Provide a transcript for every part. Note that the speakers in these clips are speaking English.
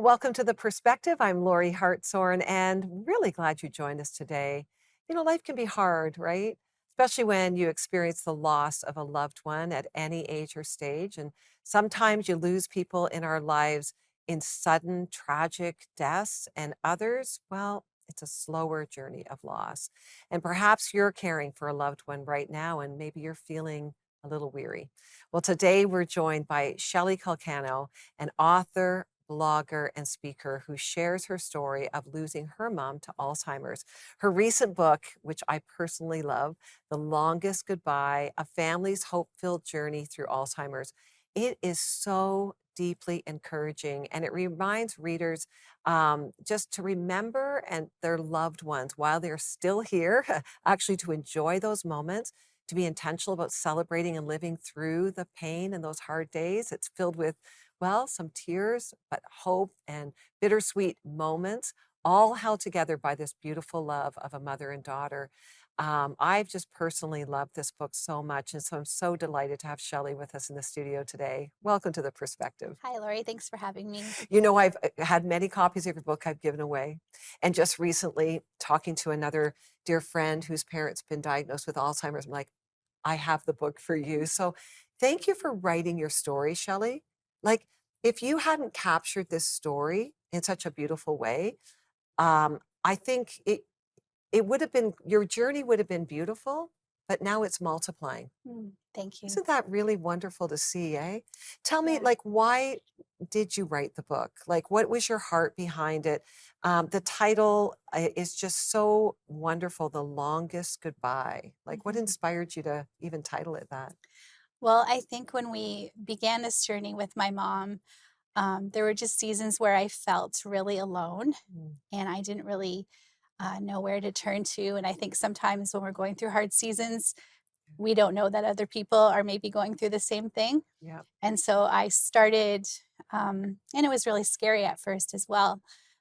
Welcome to The Perspective. I'm Lorie Hartshorn, and really glad you joined us today. Life can be hard, right? Especially when you experience the loss of a loved one at any age or stage. And sometimes you lose people in our lives in sudden, tragic deaths, and others, well, it's a slower journey of loss. And perhaps you're caring for a loved one right now, and maybe you're feeling a little weary. Well, today we're joined by Shelly Calcagno, an author, blogger, and speaker who shares her story of losing her mom to Alzheimer's. Her recent book, which I personally love, The Longest Goodbye, A Family's Hope-Filled Journey Through Alzheimer's. It is so deeply encouraging, and it reminds readers just to remember and their loved ones while they're still here, actually to enjoy those moments, to be intentional about celebrating and living through the pain and those hard days. It's filled with, well, some tears, but hope and bittersweet moments, all held together by this beautiful love of a mother and daughter. I've just personally loved this book so much, and so I'm so delighted to have Shelly with us in the studio today. Welcome to The Perspective. Hi, Lori. Thanks for having me. I've had many copies of your book I've given away. And just recently, talking to another dear friend whose parents been diagnosed with Alzheimer's, I'm like, I have the book for you. So thank you for writing your story, Shelley. Like, if you hadn't captured this story in such a beautiful way, I think it would have been, your journey would have been beautiful, but now it's multiplying. Thank you. Isn't that really wonderful to see, eh? Tell me, Yeah. like, why did you write the book? Like, what was your heart behind it? The title is just so wonderful, The Longest Goodbye. Like, what Mhm. inspired you to even title it that? Well, I think when we began this journey with my mom, there were just seasons where I felt really alone Mm, and I didn't really know where to turn to. And I think sometimes when we're going through hard seasons, we don't know that other people are maybe going through the same thing. yeah. And so I started, and it was really scary at first as well,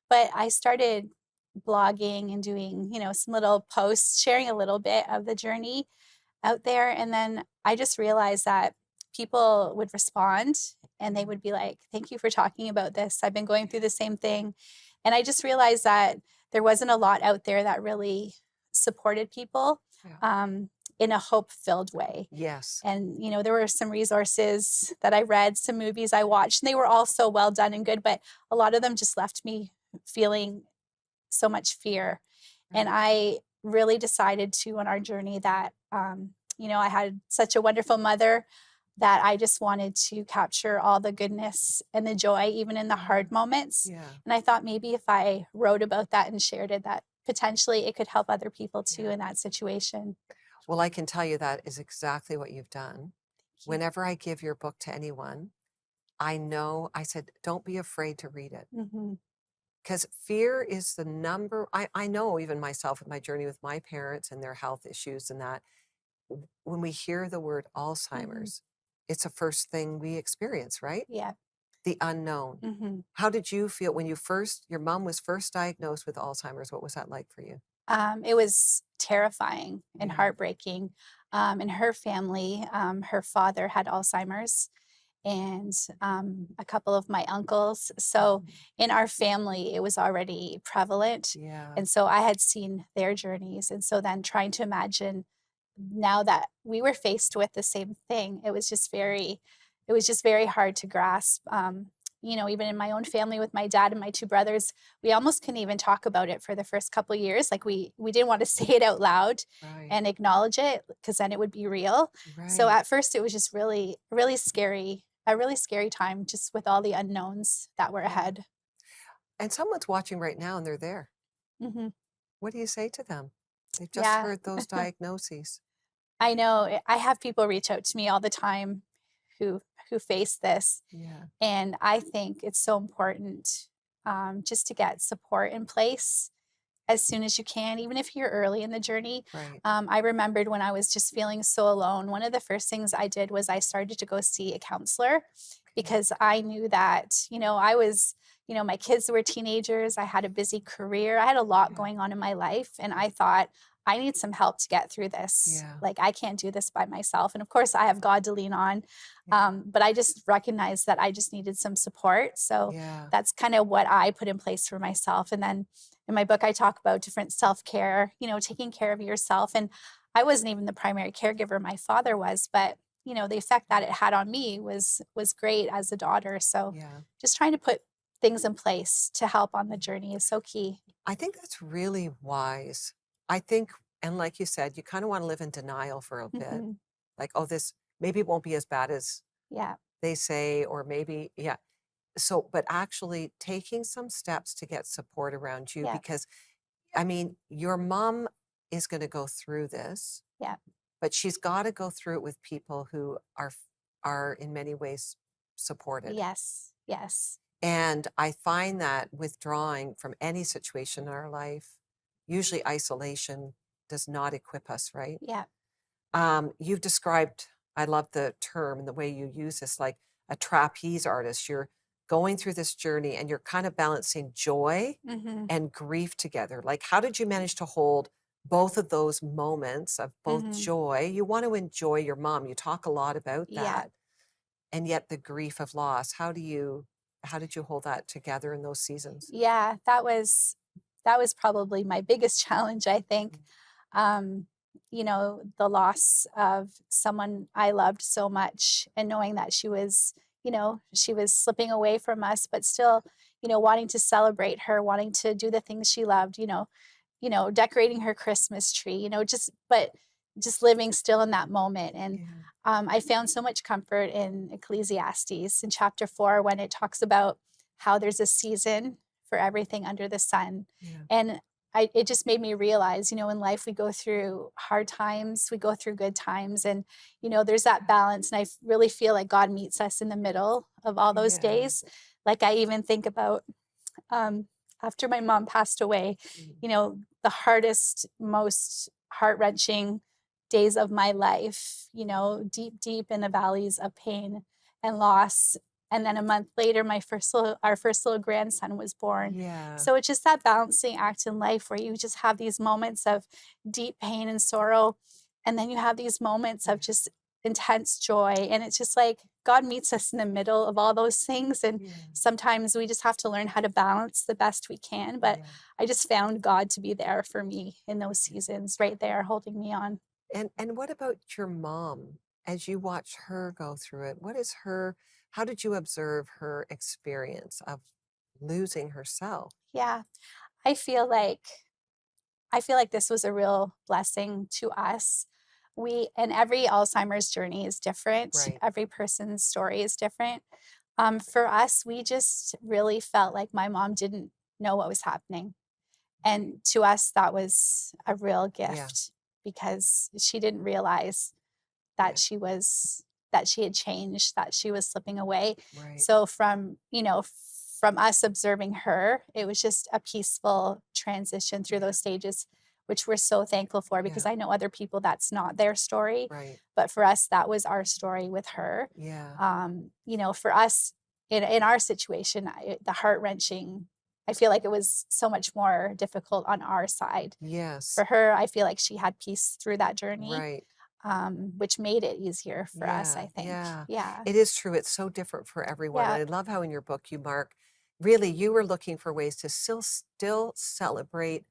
but I started blogging and doing, some little posts, sharing a little bit of the journey out there. And then I just realized that people would respond and they would be like, "Thank you for talking about this. I've been going through the same thing." And I just realized that there wasn't a lot out there that really supported people Yeah. in a hope filled way. Yes. And, there were some resources that I read, some movies I watched, and they were all so well done and good, but a lot of them just left me feeling so much fear. And Right. I really decided to on our journey that, I had such a wonderful mother that I just wanted to capture all the goodness and the joy, even in the hard moments. Yeah. And I thought maybe if I wrote about that and shared it, that potentially it could help other people too Yeah. in that situation. Well, I can tell you that is exactly what you've done. Thank Whenever I give your book to anyone, I know I said, don't be afraid to read it. you. Because fear is the number, I know even myself with my journey with my parents and their health issues and that, when we hear the word Mhm. Alzheimer's, it's the first thing we experience, right? Yeah. The unknown. Mhm. How did you feel when your mom was first diagnosed with Alzheimer's? What was that like for you? It was terrifying and Yeah. heartbreaking. In her family, her father had Alzheimer's and a couple of my uncles. So Mhm. in our family, it was already prevalent. Yeah. And so I had seen their journeys. And so then trying to imagine now that we were faced with the same thing, it was just very hard to grasp. Even in my own family with my dad and my two brothers, we almost couldn't even talk about it for the first couple years. Like we didn't want to say it out loud Right. and acknowledge it because then it would be real. So Right. at first it was just really, really scary, a really scary time just with all the unknowns that were Yeah. ahead. And someone's watching right now and they're there. Hmm. What do you say to them? They've just Yeah, heard those diagnoses. I know. I have people reach out to me all the time who who face this. Yeah. And I think it's so important just to get support in place as soon as you can, even if you're early in the journey. Right. I remembered when I was just feeling so alone, one of the first things I did was I started to go see a counselor Okay. because I knew that, I was my kids were teenagers. I had a busy career. I had a lot Yeah. going on in my life. And I thought, I need some help to get through this. Yeah. Like, I can't do this by myself. And of course, I have God to lean on. Yeah. But I just recognized that I just needed some support. So Yeah. that's kind of what I put in place for myself. And then in my book, I talk about different self care, taking care of yourself. And I wasn't even the primary caregiver, my father was, but the effect that it had on me was great as a daughter. So Yeah. just trying to put things in place to help on the journey is so key. I think that's really wise. I think, and like you said, you kind of want to live in denial for a bit. Mhm. Like, oh, this maybe it won't be as bad as Yeah. they say, or maybe, yeah. So, but actually taking some steps to get support around you Yeah. because, I mean, your mom is going to go through this, Yeah. but she's got to go through it with people who are in many ways supported. Yes. Yes. And I find that withdrawing from any situation in our life, usually isolation does not equip us, right? Yeah. You've described, I love the term and the way you use this, like a trapeze artist. You're going through this journey and you're kind of balancing joy Mhm. and grief together. Like, how did you manage to hold both of those moments of both Mhm. joy? You want to enjoy your mom. You talk a lot about Yeah. that. And yet the grief of loss. How did you hold that together in those seasons? Yeah. That was probably my biggest challenge, I think. Mm. Um, the loss of someone I loved so much and knowing that she was slipping away from us, but still, wanting to celebrate her, wanting to do the things she loved, decorating her Christmas tree, just living still in that moment. And Yeah, I found so much comfort in Ecclesiastes in chapter 4 when it talks about how there's a season for everything under the sun. yeah, And it just made me realize, in life we go through hard times, we go through good times, and there's that balance. And really feel like God meets us in the middle of all those yeah. days. Like I even think about um, after my mom passed away, Mm. the hardest, most heart wrenching days of my life, deep, deep in the valleys of pain and loss. And then a month later, our first little grandson was born. Yeah, So it's just that balancing act in life where you just have these moments of deep pain and sorrow. And then you have these moments yeah, of just intense joy. And it's just like God meets us in the middle of all those things. And yeah, sometimes we just have to learn how to balance the best we can. But yeah, I just found God to be there for me in those yeah. seasons, right there, holding me on. And what about your mom? As you watch her go through it, how did you observe her experience of losing herself? Yeah. I feel like I feel like this was a real blessing to us. And every Alzheimer's journey is different. Right. Every person's story is different. For us, we just really felt like my mom didn't know what was happening. Right. And to us, that was a real Yeah. gift because she didn't realize that Yeah. she had changed, that she was slipping away. Right. So from us observing her, it was just a peaceful transition through Yeah. those stages, which we're so thankful for because Yeah. I know other people that's not their story. Right. But for us, that was our story with her. Yeah. For us in our situation, the heart wrenching, I feel like it was so much more difficult on our side. Yes. For her, I feel like she had peace through that journey, Right. which made it easier for us, Yeah, I think. yeah. Yeah. It is true. It's so different for everyone. Yeah. And I love how in your book you mark really you were looking for ways to still celebrate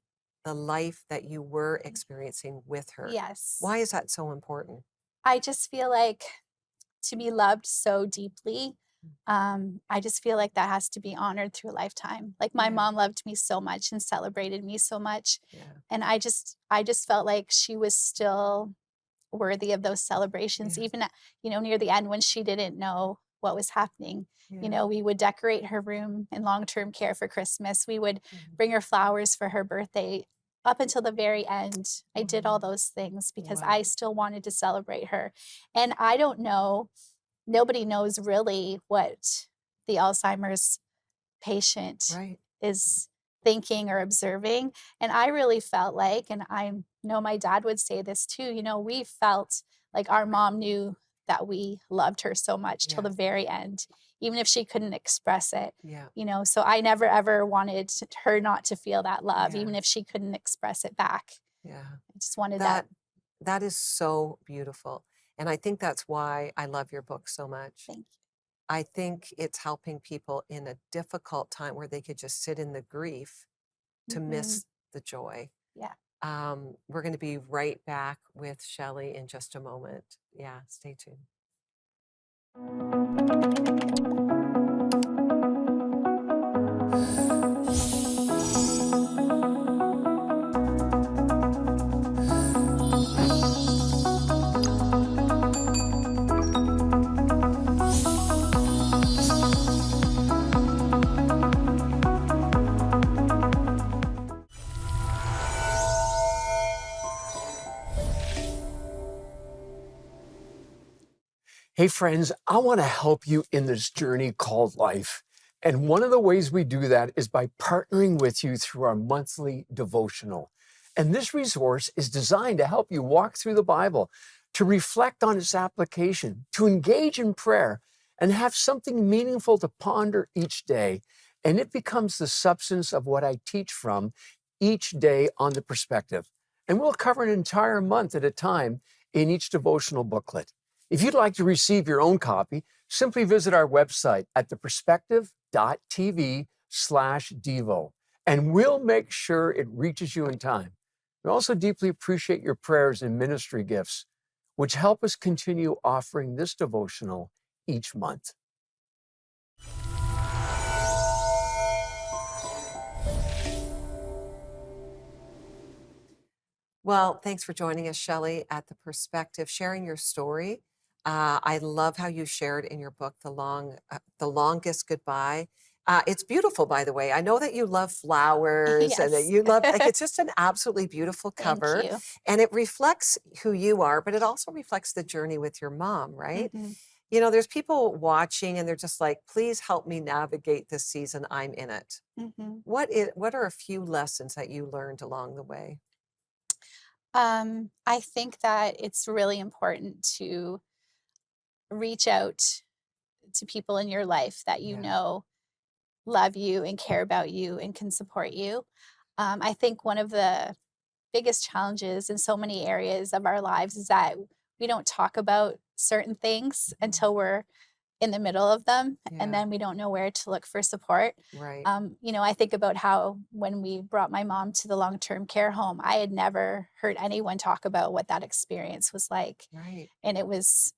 the life that you were experiencing with her. Yes. Why is that so important? I just feel like to be loved so deeply, I just feel like that has to be honored through a lifetime. Like my Yeah, mom loved me so much and celebrated me so much. yeah, And I just felt like she was still worthy of those celebrations, yeah, even near the end when she didn't know what was happening. yeah, We would decorate her room in long-term care for Christmas. We would mhm. bring her flowers for her birthday. Up until the very end, I did all Wow, those things because I wow. still wanted to celebrate her. And I don't know, nobody knows really what the Alzheimer's patient Right. is thinking or observing. And I really felt like, and I know my dad would say this too, we felt like our mom knew that we loved her so much till the Yes. very end. even if she couldn't express it, Yeah. so I never ever wanted her not to feel that love, Yeah. even if she couldn't express it back. Yeah. I just wanted that. That that is so beautiful. And I think that's why I love your book so much. Thank I think it's helping people in a difficult time where they could just sit in the grief you. to miss the joy. Yeah. We're going to be right back with Shelly in just a moment. Yeah, stay tuned. Hey, friends, I want to help you in this journey called life. And one of the ways we do that is by partnering with you through our monthly devotional. And this resource is designed to help you walk through the Bible, to reflect on its application, to engage in prayer, and have something meaningful to ponder each day. And it becomes the substance of what I teach from each day on the perspective. And we'll cover an entire month at a time in each devotional booklet. If you'd like to receive your own copy, simply visit our website at theperspective.tv/devo, and we'll make sure it reaches you in time. We also deeply appreciate your prayers and ministry gifts, which help us continue offering this devotional each month. Well, thanks for joining us, Shelley, at The Perspective, sharing your story. I love how you shared in your book, The Longest Goodbye. It's beautiful, by the way. I know that you love flowers and that Yes. you love, like, it's just an absolutely beautiful Thank cover. you. And it reflects who you are, but it also reflects the journey with your mom, right? Mhm. There's people watching and they're just like, please help me navigate this season. I'm in it. Mhm. What are a few lessons that you learned along the way? I think that it's really important to reach out to people in your life that Yeah. love you and care about you and can support you. I think one of the biggest challenges in so many areas of our lives is that we don't talk about certain things Mhm. until we're in the middle of them, and Yeah. then we don't know where to look for support. Right. I think about how when we brought my mom to the long-term care home, I had never heard anyone talk about what that experience was like, Right. and it was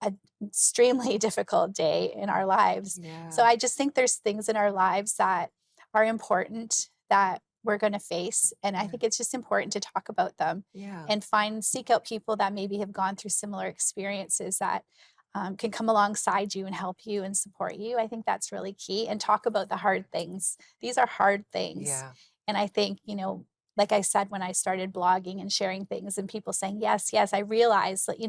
an extremely difficult day in our lives. So Yeah. I just think there's things in our lives that are important that we're going to face. And I Yeah. think it's just important to talk about them Yeah. and seek out people that maybe have gone through similar experiences that can come alongside you and help you and support you. I think that's really key. And talk about the hard things. These are hard things. Yeah. And I think, like I said, when I started blogging and sharing things and people saying, yes, yes, I realized that,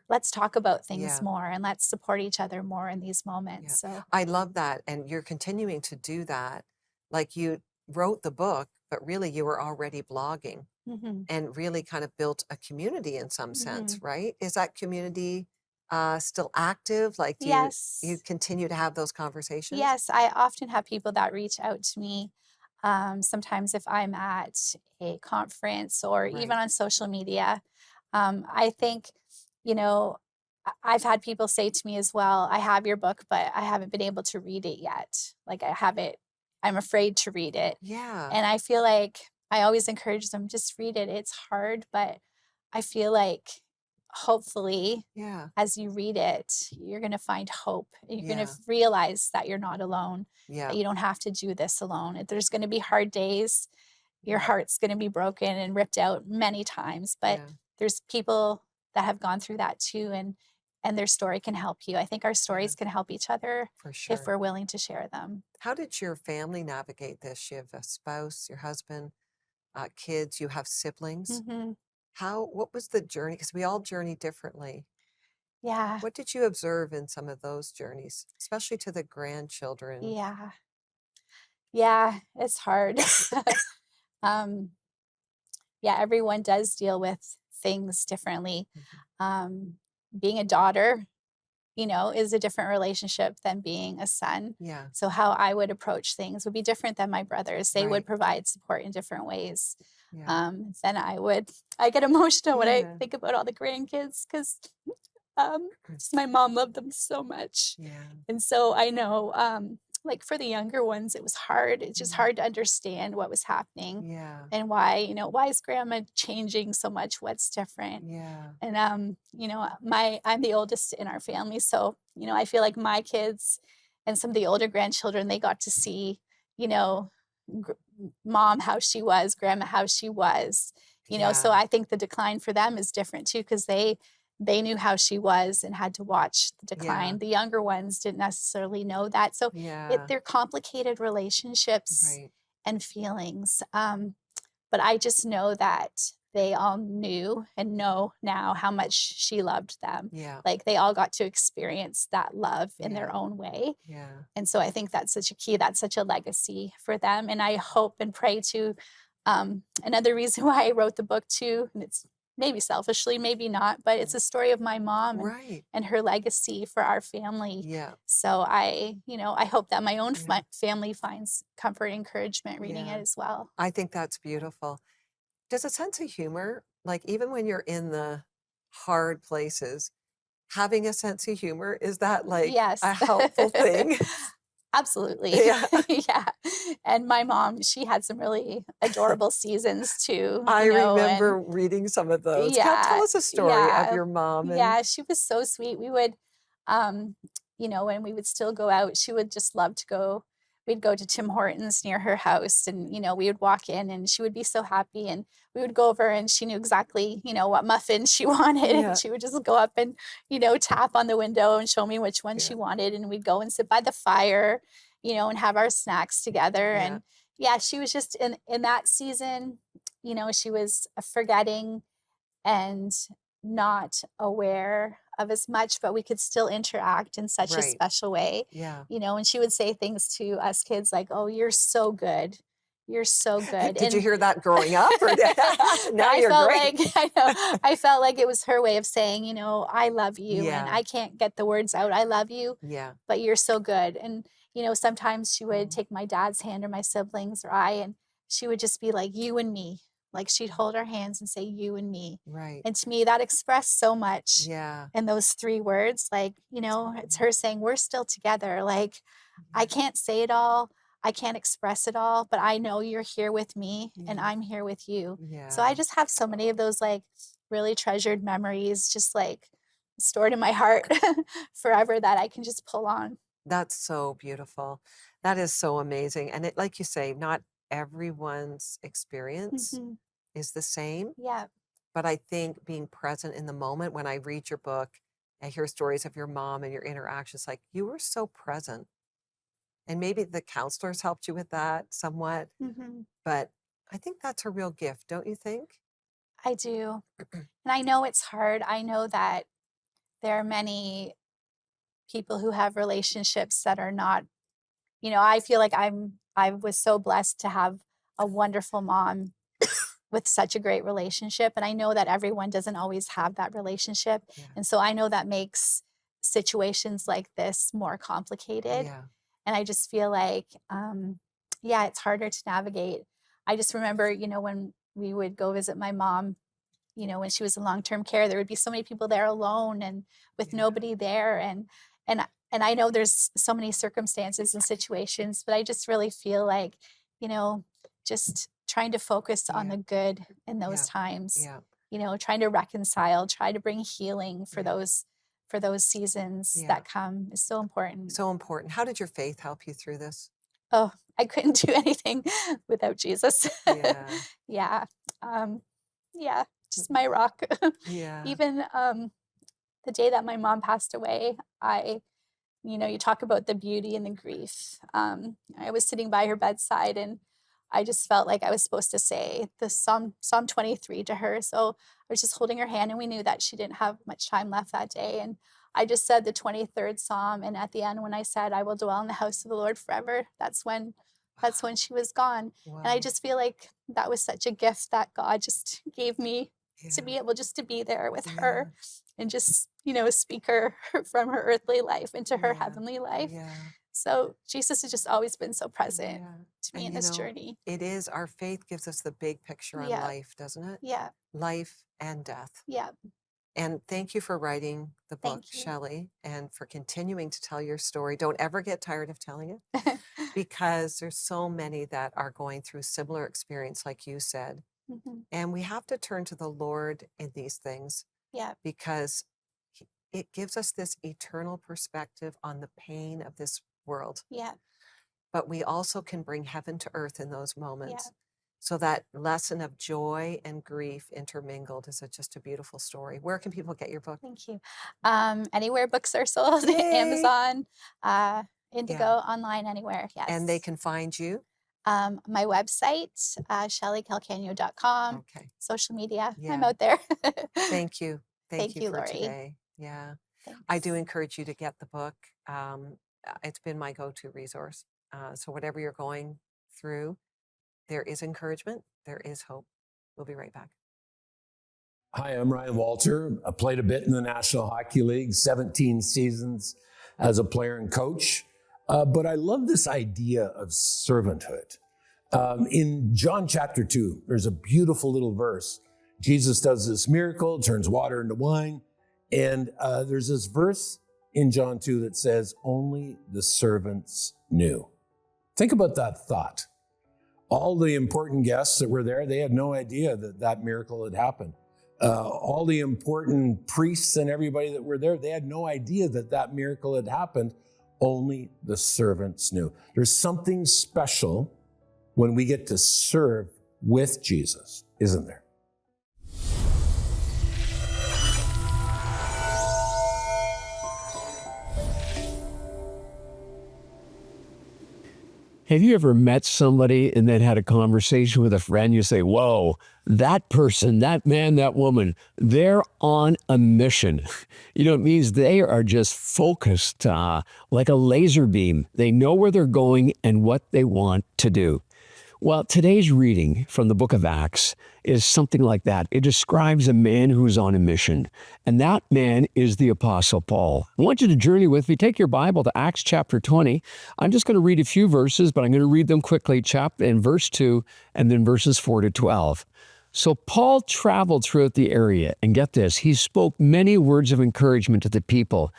let's talk about things Yeah. more and let's support each other more in these Yeah. moments. So, I love that. And you're continuing to do that. Like you wrote the book, but really you were already blogging mhm, and really kind of built a community in some sense, mhm. right? Is that community still active? Like, do you Yes, continue to have those conversations? yes, I often have people that reach out to me. Sometimes if I'm at a conference or even Right. on social media, I think, you know, I've had people say to me as well, I have your book, but I haven't been able to read it yet. Like I have it, I'm afraid to read it. Yeah. And I feel like I always encourage them, just read it. It's hard, but I feel like hopefully Yeah. as you read it, you're going to find hope. You're going to Yeah. realize that you're not alone, that Yeah. you don't have to do this alone. There's going to be hard days. Your Yeah. heart's going to be broken and ripped out many times, but Yeah. there's people that have gone through that too, and their story can help you. I think our Yeah. stories can help each other For if sure. we're willing to share them. How did your family navigate this? You have a spouse, your husband, kids, you have siblings. Mhm. What was the journey? Because we all journey differently. Yeah. What did you observe in some of those journeys, especially to the grandchildren? Yeah. Yeah, it's hard. Um, yeah, everyone does deal with things differently. Mhm. Um, Being a daughter, is a different relationship than being a son. Yeah. So how I would approach things would be different than my brothers. They would Right. provide support in different ways Yeah. than I would. I get emotional when I Yeah. think about all the grandkids because just my mom loved them so much. Yeah. And so I know, like for the younger ones, it was hard. It's just Mm. hard to understand what was happening Yeah. and why, why is grandma changing so much? What's different? Yeah. And I'm the oldest in our family, so I feel like my kids and some of the older grandchildren, they got to see, you know, gr- mom how she was, grandma how she was, so Yeah. I think the decline for them is different too because they knew how she was and had to watch the Yeah. decline. The younger ones didn't necessarily know that. So Yeah. they're complicated relationships Right. and feelings. But I just know that they all knew and know now how much she loved them. Yeah. Like they all got to experience that love in their Yeah. own way. Yeah. And so I think that's such a key, that's such a legacy for them. And I hope and pray to another reason why I wrote the book too, and it's maybe selfishly, maybe not, but it's a story of my mom Right. and her legacy for our family. Yeah. So I hope that my own Yeah. family finds comfort and encouragement reading Yeah. it as well. I think that's beautiful. Does a sense of humor, like even when you're in the hard places, having a sense of humor, is that like a Yes. helpful thing? Absolutely. Yeah. Yeah. And my mom, she had some really adorable seasons too, I and remember reading some of those. Tell yeah, us a story of yeah, your mom and yeah, she was so sweet. We would, um, when we would still go out, she would just love to go. We'd go to Tim Hortons near her house, and we would walk in, and she would be so happy. And we would go over, and she knew exactly, what muffin she wanted, and yeah. she would just go up and, tap on the window and show me which one Yeah. she wanted, and we'd go and sit by the fire, and have our snacks together. Yeah. And yeah, she was just in that season, she was forgetting and not aware of as much, but we could still interact in such a Right. special way, Yeah. and she would say things to us kids like, "Oh, you're so good. You're so good." Did you And hear that growing up or but now I you're felt great? like I know, I felt like it was her way of saying, "I love you," and Yeah. I can't get the words out. I love you, Yeah. but you're so good. And sometimes she would Oh, take my dad's hand or my siblings or and she would just be like, "You and me." Like she'd hold our hands and say, "You and me." right. And to me, that expressed so much Yeah. in those 3 words. Like, it's her saying, "We're still together." Like, I Yeah. can't say it all. I can't express it all, but I know you're here with me and Yeah. I'm here with you. So I Yeah. just have so many of those like really treasured memories just like stored in my heart forever that I can just pull on. That's so beautiful. That is so amazing. And it, like you say, not everyone's experience Mhm. is the same. Yeah. But I think being present in the moment when I read your book, I hear stories of your mom and your interactions, like you were so present. And maybe the counselors helped you with that somewhat, Mhm. but I think that's a real gift, don't you think? I do. And I know it's hard. I know that there are many people who have relationships that are not, I feel like I was so blessed to have a wonderful mom with such a great relationship. And I know that everyone doesn't always have that relationship. Yeah. And so I know that makes situations like this more complicated. Yeah. And I just feel like, yeah, it's harder to navigate. I just remember, when we would go visit my mom, when she was in long-term care, there would be so many people there alone and with Yeah. nobody there. And I know there's so many circumstances and situations, but I just really feel like, you know, just trying to focus on Yeah. the good in those Yeah. times, Yeah. trying to reconcile, try to bring healing for Yeah. those seasons Yeah. that come is so important. So important. How did your faith help you through this? Oh, I couldn't do anything without Jesus. Yeah. Yeah. Um, yeah, just my rock. Yeah. Even the day that my mom passed away, you talk about the beauty and the grief. I was sitting by her bedside and I just felt like I was supposed to say the Psalm 23 to her. So I was just holding her hand and we knew that she didn't have much time left that day. And I just said the 23rd Psalm. And at the end, when I said, "I will dwell in the house of the Lord forever," that's when she was gone. And I Wow. just feel like that was such a gift that God just gave me to be Yeah. able just to be there with Yeah. her and just, speak her from her earthly life into her Yeah. heavenly life. Yeah. So Jesus has just always been so present Yeah. to me And in this journey. it is our faith gives us the big picture on Yeah, life, doesn't it? yeah, Life and death. yeah. And thank you for writing the book, Thank you. Shelley, and for continuing to tell your story. Don't ever get tired of telling it because there's so many that are going through similar experience, like you said. Mhm. And we have to turn to the Lord in these things Yeah, because it gives us this eternal perspective on the pain of this world. yeah, But we also can bring heaven to earth in those yeah. moments. So that lesson of joy and grief intermingled is just a beautiful story. Where can people get your book? Thank you. Anywhere books are sold, Yay! Amazon, Indigo, Yeah. online, anywhere. And they Yes. can find you? My website, shellycalcagno.com, Okay. social media. I'm Yeah. out there. Thank you. Thank Thank you you, for Lorie. today. Yeah. I do Thanks. encourage you to get the book. It's been my go-to resource. So whatever you're going through, there is encouragement. There is hope. We'll be right back. Hi, I'm Ryan Walter. I played a bit in the National Hockey League, 17 seasons as a player and coach. But I love this idea of servanthood. In John chapter 2, there's a beautiful little verse. Jesus does this miracle, turns water into wine. And there's this verse in John 2 that says, only the servants knew. Think about that thought. All the important guests that were there, they had no idea that that miracle had happened. All the important priests and everybody that were there, they had no idea that that miracle had happened. Only the servants knew. There's something special when we get to serve with Jesus, isn't there? Have you ever met somebody and then had a conversation with a friend? You say, whoa, that person, that man, that woman, they're on a mission. You know, it means they are just focused like a laser beam. They know where they're going and what they want to do. Well, today's reading from the book of Acts is something like that. It describes a man who's on a mission, and that man is the Apostle Paul. I want you to journey with me. Take your Bible to Acts chapter 20. I'm just going to read a few verses, but I'm going to read them quickly, chapter in verse 2 and then verses 4 to 12. So Paul traveled throughout the area, and get this, he spoke many words of encouragement to the people,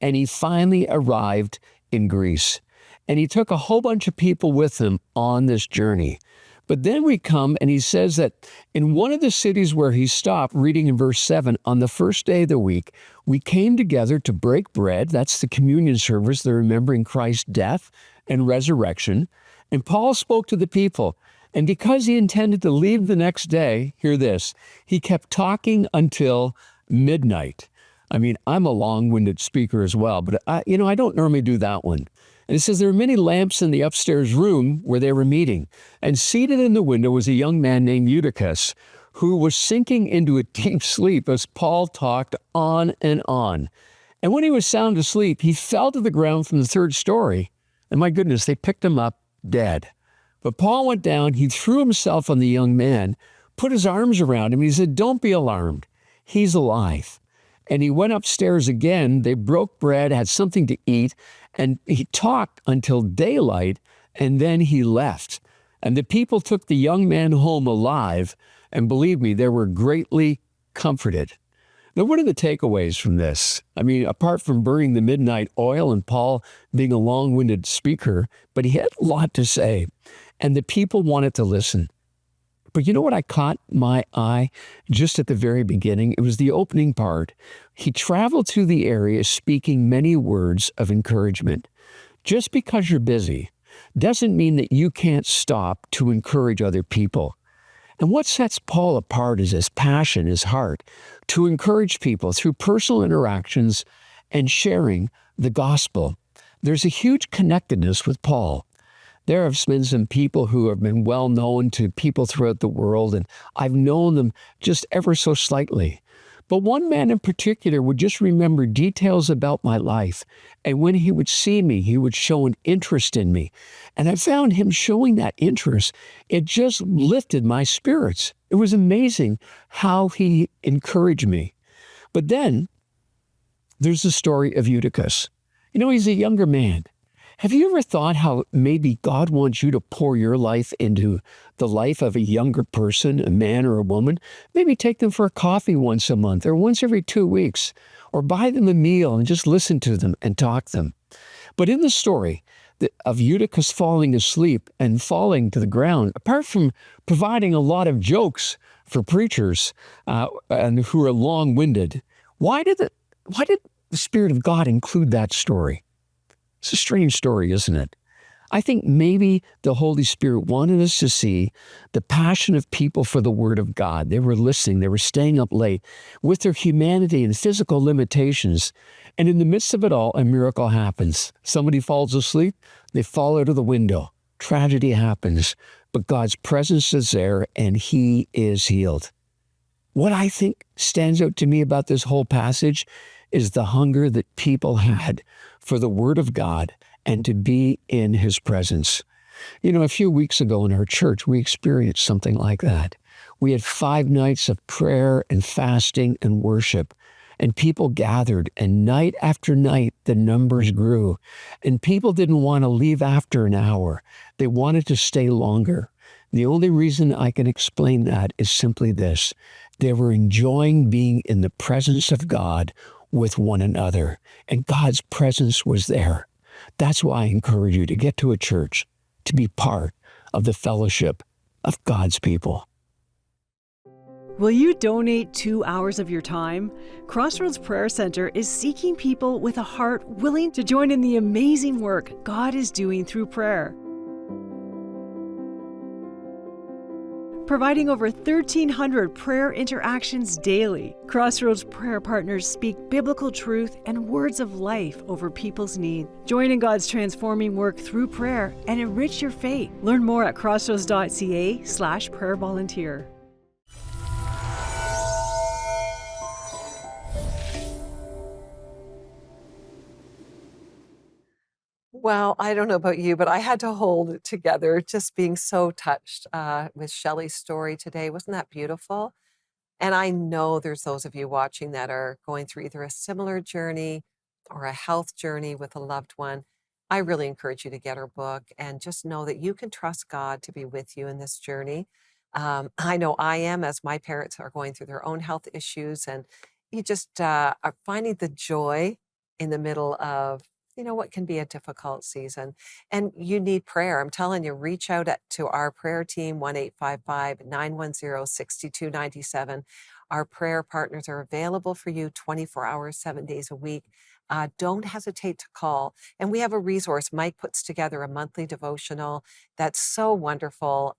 and he finally arrived in Greece. And he took a whole bunch of people with him on this journey. But then we come and he says that in one of the cities where he stopped, reading in verse 7, on the first day of the week, we came together to break bread. That's the communion service, the remembering Christ's death and resurrection. And Paul spoke to the people. And because he intended to leave the next day, hear this, he kept talking until midnight. I mean, I'm a long-winded speaker as well, but I don't normally do that one. And it says there were many lamps in the upstairs room where they were meeting. And seated in the window was a young man named Eutychus, who was sinking into a deep sleep as Paul talked on and on. And when he was sound asleep, he fell to the ground from the third story. And my goodness, they picked him up dead. But Paul went down, he threw himself on the young man, put his arms around him, and he said, "Don't be alarmed. He's alive." And he went upstairs again. They broke bread, had something to eat, and he talked until daylight, and then he left. And the people took the young man home alive, and believe me, they were greatly comforted. Now, what are the takeaways from this? I mean, apart from burning the midnight oil and Paul being a long-winded speaker, but he had a lot to say, and the people wanted to listen. But you know what I caught my eye just at the very beginning? It was the opening part. He traveled through the area speaking many words of encouragement. Just because you're busy doesn't mean that you can't stop to encourage other people. And what sets Paul apart is his passion, his heart, to encourage people through personal interactions and sharing the gospel. There's a huge connectedness with Paul. There have been some people who have been well known to people throughout the world, and I've known them just ever so slightly. But one man in particular would just remember details about my life, and when he would see me, he would show an interest in me. And I found him showing that interest. It just lifted my spirits. It was amazing how he encouraged me. But then there's the story of Eutychus. You know, he's a younger man. Have you ever thought how maybe God wants you to pour your life into the life of a younger person, a man or a woman? Maybe take them for a coffee once a month or once every 2 weeks, or buy them a meal and just listen to them and talk to them. But in the story of Eutychus falling asleep and falling to the ground, apart from providing a lot of jokes for preachers and who are long-winded, why did the Spirit of God include that story? It's a strange story, isn't it? I think maybe the Holy Spirit wanted us to see the passion of people for the Word of God. They were listening. They were staying up late with their humanity and physical limitations. And in the midst of it all, a miracle happens. Somebody falls asleep. They fall out of the window. Tragedy happens. But God's presence is there, and he is healed. What I think stands out to me about this whole passage is the hunger that people had for the Word of God and to be in his presence. You know, a few weeks ago in our church, we experienced something like that. We had 5 nights of prayer and fasting and worship, and people gathered, and night after night, the numbers grew, and people didn't want to leave after an hour. They wanted to stay longer. The only reason I can explain that is simply this: they were enjoying being in the presence of God with one another, and God's presence was there. That's why I encourage you to get to a church, to be part of the fellowship of God's people. Will you donate 2 hours of your time? Crossroads Prayer Center is seeking people with a heart willing to join in the amazing work God is doing through prayer. Providing over 1,300 prayer interactions daily, Crossroads Prayer Partners speak biblical truth and words of life over people's need. Join in God's transforming work through prayer and enrich your faith. Learn more at crossroads.ca/prayervolunteer. Well, I don't know about you, but I had to hold it together, just being so touched with Shelly's story today. Wasn't that beautiful? And I know there's those of you watching that are going through either a similar journey or a health journey with a loved one. I really encourage you to get her book and just know that you can trust God to be with you in this journey. I know I am, as my parents are going through their own health issues, and you just are finding the joy in the middle of what can be a difficult season. And you need prayer. I'm telling you, reach out to our prayer team, 1-855-910-6297. Our prayer partners are available for you 24 hours, 7 days a week. Don't hesitate to call. And we have a resource. Mike puts together a monthly devotional that's so wonderful.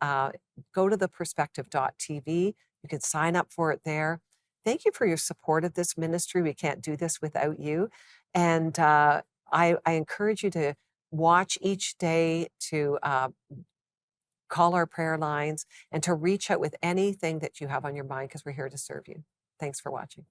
Go to theperspective.tv. You can sign up for it there. Thank you for your support of this ministry. We can't do this without you. And I encourage you to watch each day, to call our prayer lines, and to reach out with anything that you have on your mind, because we're here to serve you. Thanks for watching.